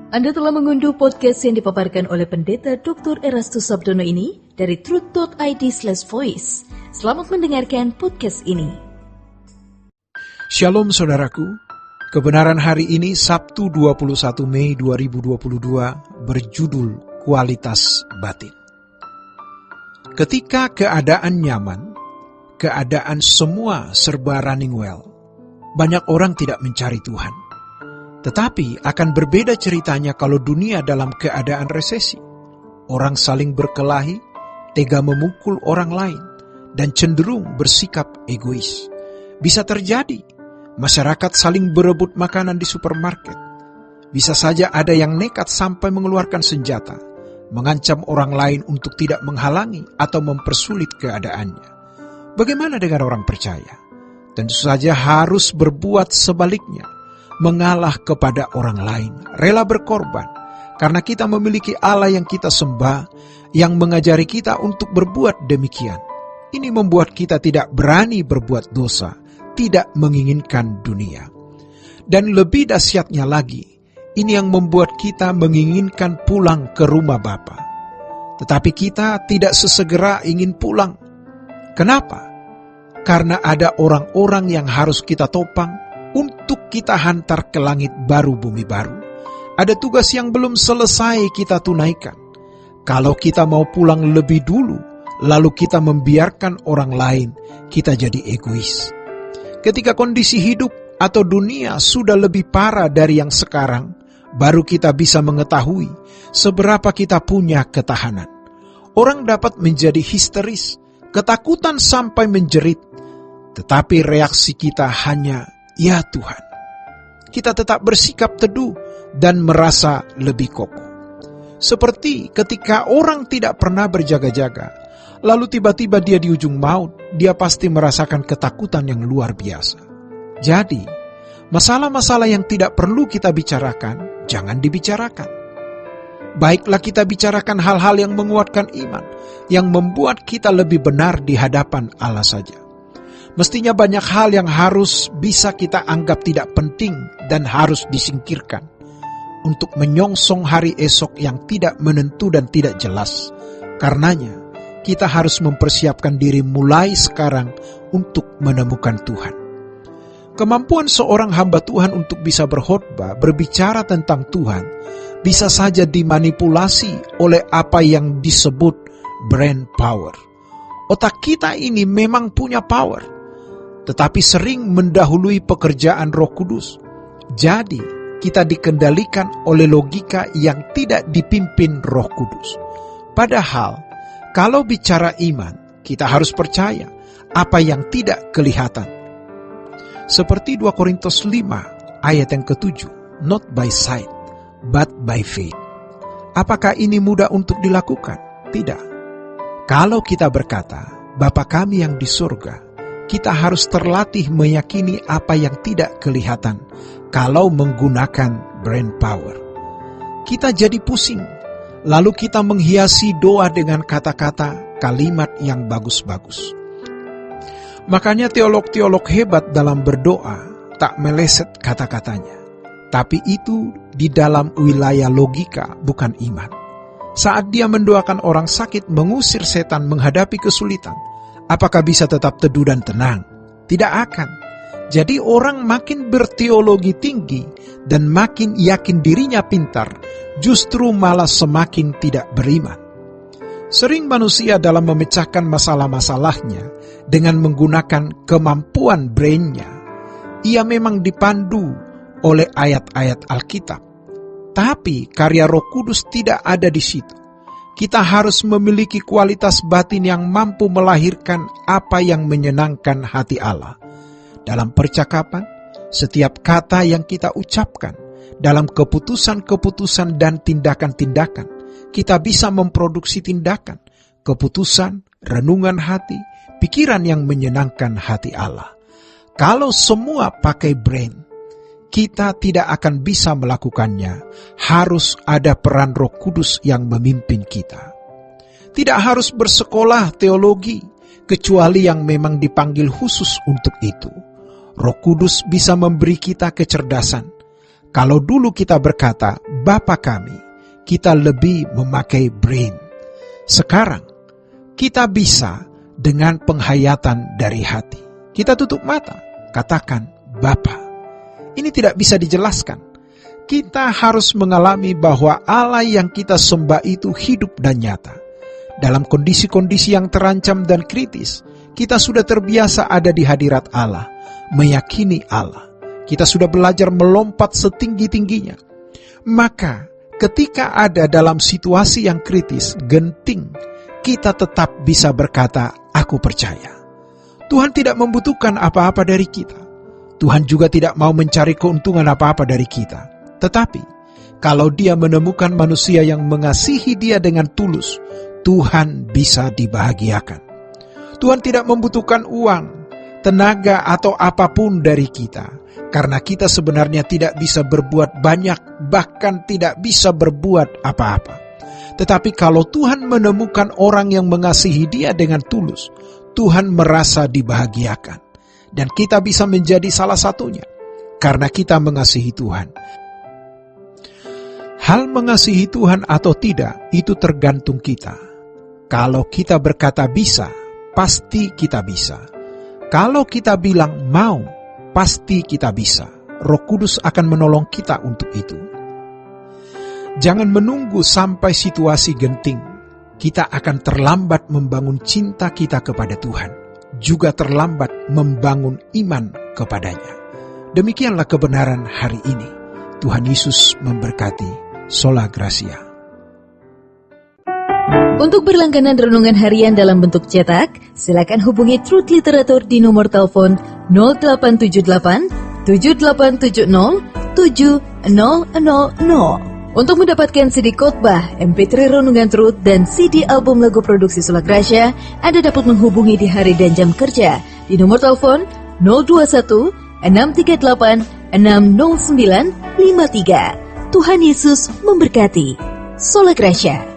Anda telah mengunduh podcast yang dipaparkan oleh Pendeta Dr. Erastus Sabdono ini dari truth.id/voice. Selamat mendengarkan podcast ini. Shalom saudaraku, kebenaran hari ini Sabtu 21 Mei 2022 berjudul Kualitas Batin. Ketika keadaan nyaman, keadaan semua serba running well, banyak orang tidak mencari Tuhan. Tetapi akan berbeda ceritanya kalau dunia dalam keadaan resesi. Orang saling berkelahi, tega memukul orang lain, dan cenderung bersikap egois. Bisa terjadi, masyarakat saling berebut makanan di supermarket. Bisa saja ada yang nekat sampai mengeluarkan senjata, mengancam orang lain untuk tidak menghalangi atau mempersulit keadaannya. Bagaimana dengan orang percaya? Tentu saja harus berbuat sebaliknya. Mengalah kepada orang lain, rela berkorban, karena kita memiliki Allah yang kita sembah, yang mengajari kita untuk berbuat demikian. Ini membuat kita tidak berani berbuat dosa, tidak menginginkan dunia. Dan lebih dahsyatnya lagi, ini yang membuat kita menginginkan pulang ke rumah Bapa. Tetapi kita tidak sesegera ingin pulang. Kenapa? Karena ada orang-orang yang harus kita topang, untuk kita hantar ke langit baru bumi baru. Ada tugas yang belum selesai kita tunaikan. Kalau kita mau pulang lebih dulu, lalu kita membiarkan orang lain, kita jadi egois. Ketika kondisi hidup atau dunia sudah lebih parah dari yang sekarang, baru kita bisa mengetahui seberapa kita punya ketahanan. Orang dapat menjadi histeris, ketakutan sampai menjerit, tetapi reaksi kita hanya, "Ya Tuhan." Kita tetap bersikap teduh dan merasa lebih kokoh. Seperti ketika orang tidak pernah berjaga-jaga, lalu tiba-tiba dia di ujung maut, dia pasti merasakan ketakutan yang luar biasa. Jadi, masalah-masalah yang tidak perlu kita bicarakan, jangan dibicarakan. Baiklah kita bicarakan hal-hal yang menguatkan iman, yang membuat kita lebih benar di hadapan Allah saja. Mestinya banyak hal yang harus bisa kita anggap tidak penting dan harus disingkirkan untuk menyongsong hari esok yang tidak menentu dan tidak jelas. Karenanya, kita harus mempersiapkan diri mulai sekarang untuk menemukan Tuhan. Kemampuan seorang hamba Tuhan untuk bisa berkhotbah, berbicara tentang Tuhan, bisa saja dimanipulasi oleh apa yang disebut brain power. Otak kita ini memang punya power, tetapi sering mendahului pekerjaan Roh Kudus. Jadi, kita dikendalikan oleh logika yang tidak dipimpin Roh Kudus. Padahal, kalau bicara iman, kita harus percaya apa yang tidak kelihatan. Seperti 2 Korintus 5 ayat yang ke-7, "Not by sight, but by faith." Apakah ini mudah untuk dilakukan? Tidak. Kalau kita berkata, "Bapa kami yang di surga," kita harus terlatih meyakini apa yang tidak kelihatan kalau menggunakan brain power. Kita jadi pusing, lalu kita menghiasi doa dengan kata-kata, kalimat yang bagus-bagus. Makanya teolog-teolog hebat dalam berdoa tak meleset kata-katanya. Tapi itu di dalam wilayah logika, bukan iman. Saat dia mendoakan orang sakit mengusir setan menghadapi kesulitan, apakah bisa tetap teduh dan tenang? Tidak akan. Jadi orang makin berteologi tinggi dan makin yakin dirinya pintar, justru malah semakin tidak beriman. Sering manusia dalam memecahkan masalah-masalahnya dengan menggunakan kemampuan brainnya. Ia memang dipandu oleh ayat-ayat Alkitab. Tapi karya Roh Kudus tidak ada di situ. Kita harus memiliki kualitas batin yang mampu melahirkan apa yang menyenangkan hati Allah. Dalam percakapan, setiap kata yang kita ucapkan, dalam keputusan-keputusan dan tindakan-tindakan, kita bisa memproduksi tindakan, keputusan, renungan hati, pikiran yang menyenangkan hati Allah. Kalau semua pakai brain, kita tidak akan bisa melakukannya. Harus ada peran Roh Kudus yang memimpin kita. Tidak harus bersekolah teologi, kecuali yang memang dipanggil khusus untuk itu. Roh Kudus bisa memberi kita kecerdasan. Kalau dulu kita berkata, Bapa kami, kita lebih memakai brain. Sekarang, kita bisa dengan penghayatan dari hati. Kita tutup mata, katakan, Bapa. Ini tidak bisa dijelaskan. Kita harus mengalami bahwa Allah yang kita sembah itu hidup dan nyata. Dalam kondisi-kondisi yang terancam dan kritis, kita sudah terbiasa ada di hadirat Allah, meyakini Allah. Kita sudah belajar melompat setinggi-tingginya. Maka ketika ada dalam situasi yang kritis, genting, kita tetap bisa berkata, aku percaya. Tuhan tidak membutuhkan apa-apa dari kita. Tuhan juga tidak mau mencari keuntungan apa-apa dari kita. Tetapi, kalau Dia menemukan manusia yang mengasihi Dia dengan tulus, Tuhan bisa dibahagiakan. Tuhan tidak membutuhkan uang, tenaga, atau apapun dari kita. Karena kita sebenarnya tidak bisa berbuat banyak, bahkan tidak bisa berbuat apa-apa. Tetapi kalau Tuhan menemukan orang yang mengasihi Dia dengan tulus, Tuhan merasa dibahagiakan. Dan kita bisa menjadi salah satunya, karena kita mengasihi Tuhan. Hal mengasihi Tuhan atau tidak, itu tergantung kita. Kalau kita berkata bisa, pasti kita bisa. Kalau kita bilang mau, pasti kita bisa. Roh Kudus akan menolong kita untuk itu. Jangan menunggu sampai situasi genting. Kita akan terlambat membangun cinta kita kepada Tuhan, juga terlambat membangun iman kepadanya. Demikianlah kebenaran hari ini. Tuhan Yesus memberkati. Sola Gracia. Untuk berlangganan renungan harian dalam bentuk cetak, silakan hubungi Truth Literatur di nomor telepon 0878 7870 7000. Untuk mendapatkan CD khotbah, MP3 renungan Truth, dan CD album lagu produksi Sola Gracia, Anda dapat menghubungi di hari dan jam kerja di nomor telepon 021 638 60953. Tuhan Yesus memberkati. Sola Gracia.